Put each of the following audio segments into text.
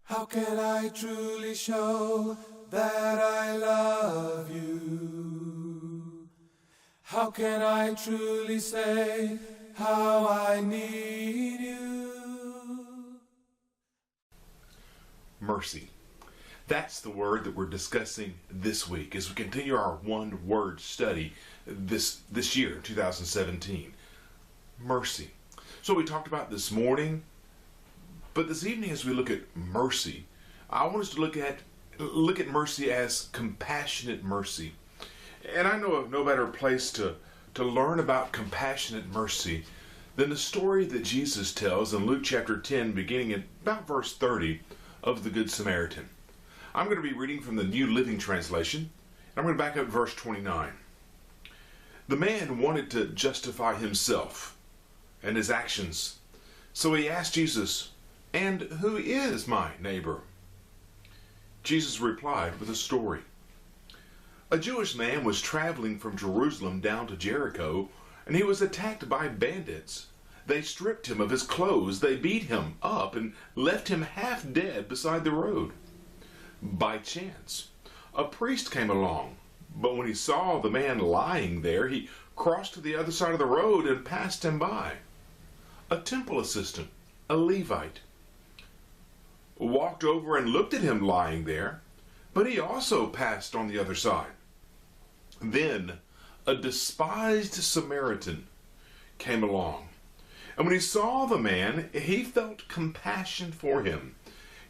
How can I truly show that I love you? How can I truly say how I need you? Mercy. That's the word that we're discussing this week as we continue our one-word study this year, 2017. Mercy. So we talked about this morning, but this evening as we look at mercy, I want us to look at mercy as compassionate mercy. And I know of no better place to learn about compassionate mercy than the story that Jesus tells in Luke chapter 10, beginning at about verse 30 of the Good Samaritan. I'm going to be reading from the New Living Translation, and I'm going to back up verse 29. The man wanted to justify himself and his actions, so he asked Jesus, "And who is my neighbor?" Jesus replied with a story. A Jewish man was traveling from Jerusalem down to Jericho, and he was attacked by bandits. They stripped him of his clothes, they beat him up, and left him half dead beside the road. By chance, a priest came along, but when he saw the man lying there, he crossed to the other side of the road and passed him by. A temple assistant, a Levite, walked over and looked at him lying there, but he also passed on the other side. Then a despised Samaritan came along, and when he saw the man, he felt compassion for him.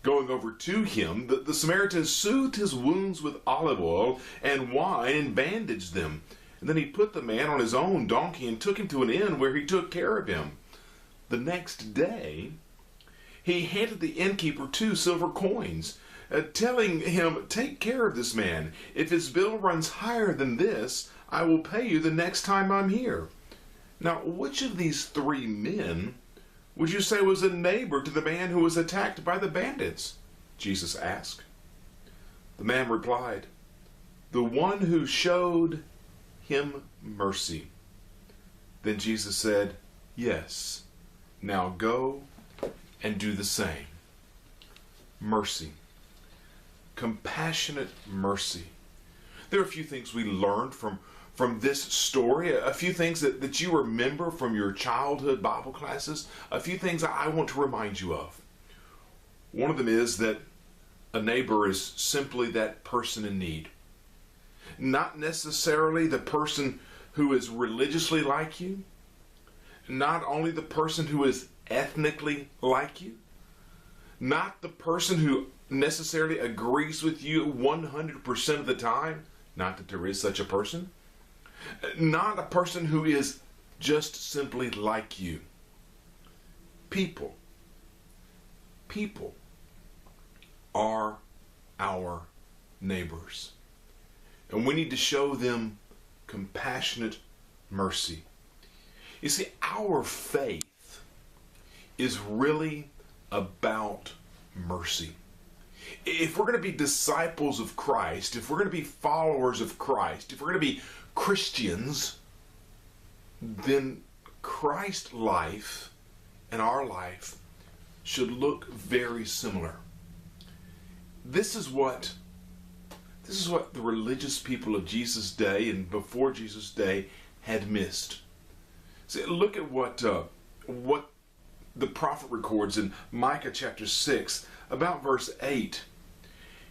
Going over to him, the Samaritan soothed his wounds with olive oil and wine and bandaged them. And then he put the man on his own donkey and took him to an inn where he took care of him. The next day, he handed the innkeeper 2 silver coins, telling him, "Take care of this man. If his bill runs higher than this, I will pay you the next time I'm here." Now, which of these 3 men would you say was a neighbor to the man who was attacked by the bandits? Jesus asked. The man replied, "The one who showed him mercy." Then Jesus said, "Yes, now go and do the same." Mercy. Compassionate mercy. There are a few things we learned from this story, a few things that you remember from your childhood Bible classes, a few things I want to remind you of. One of them is that a neighbor is simply that person in need. Not necessarily the person who is religiously like you, not only the person who is ethnically like you, not the person who necessarily agrees with you 100% of the time, not that there is such a person, not a person who is just simply like you. People are our neighbors, and we need to show them compassionate mercy. You see, our faith is really about mercy. If we're going to be disciples of Christ, if we're going to be followers of Christ, if we're going to be Christians, then Christ's life and our life should look very similar. This is what the religious people of Jesus' day and before Jesus' day had missed. See, look at what the prophet records in Micah chapter 6, about verse 8.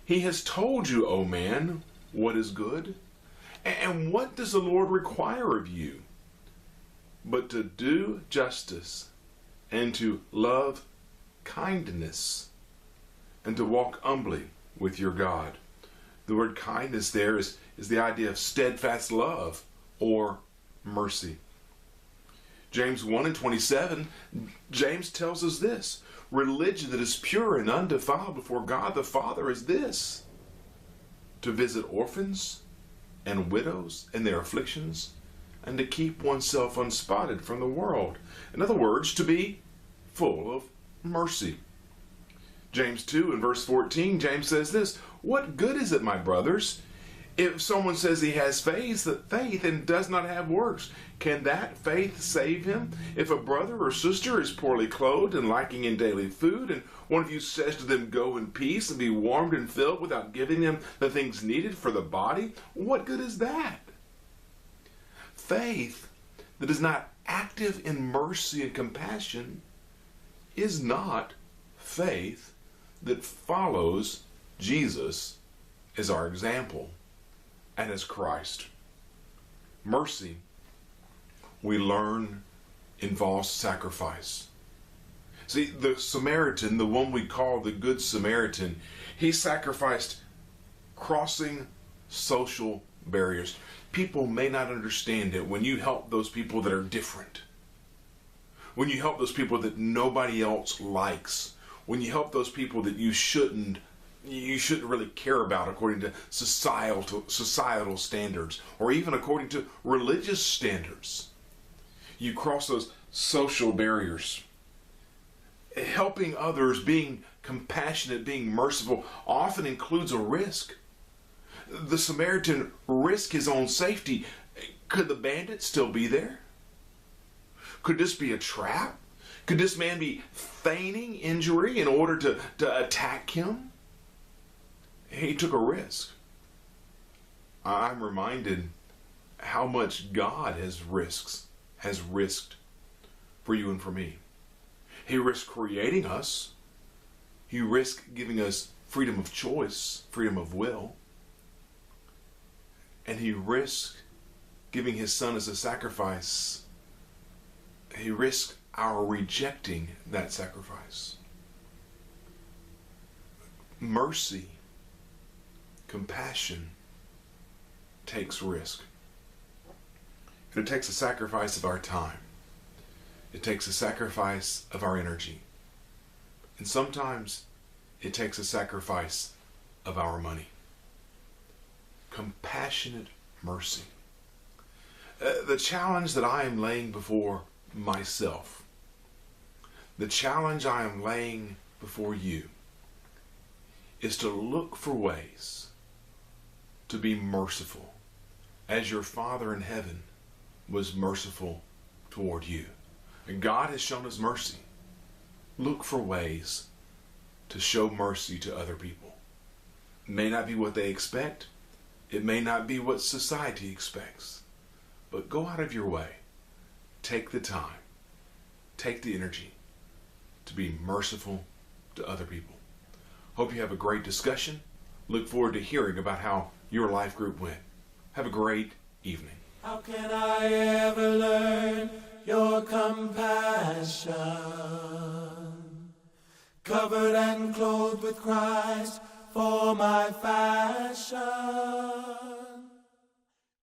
"He has told you, O man, what is good, and what does the Lord require of you? But to do justice, and to love kindness, and to walk humbly with your God." The word kindness there is the idea of steadfast love or mercy. James 1 and 27, James tells us this: "Religion that is pure and undefiled before God the Father is this, to visit orphans and widows in their afflictions, and to keep oneself unspotted from the world." In other words, to be full of mercy. James 2 and verse 14, James says this: "What good is it, my brothers, If someone says he has faith and does not have works, can that faith save him? If a brother or sister is poorly clothed and lacking in daily food, and one of you says to them, "Go in peace and be warmed and filled," without giving them the things needed for the body, what good is that? Faith that is not active in mercy and compassion is not faith that follows Jesus as our example and as Christ. Mercy, we learn, involves sacrifice. See, the Samaritan, the one we call the Good Samaritan, he sacrificed crossing social barriers. People may not understand it when you help those people that are different. When you help those people that nobody else likes. When you help those people that you shouldn't really care about according to societal standards, or even according to religious standards. You cross those social barriers. Helping others, being compassionate, being merciful, often includes a risk. The Samaritan risked his own safety. Could the bandit still be there? Could this be a trap? Could this man be feigning injury in order to attack him? He took a risk. I'm reminded how much God has risked for you and for me. He risked creating us. He risked giving us freedom of choice, freedom of will. And he risked giving his son as a sacrifice. He risked our rejecting that sacrifice. Mercy, compassion takes risk. And it takes a sacrifice of our time. It takes a sacrifice of our energy. And sometimes it takes a sacrifice of our money. Compassionate mercy. The challenge that I am laying before myself, the challenge I am laying before you, is to look for ways to be merciful as your Father in heaven was merciful toward you. And God has shown us mercy. Look for ways to show mercy to other people. It may not be what they expect. It may not be what society expects. But go out of your way. Take the time. Take the energy to be merciful to other people. Hope you have a great discussion. Look forward to hearing about how your life group went. Have a great evening. How can I ever learn your compassion? Covered and clothed with Christ for my fashion.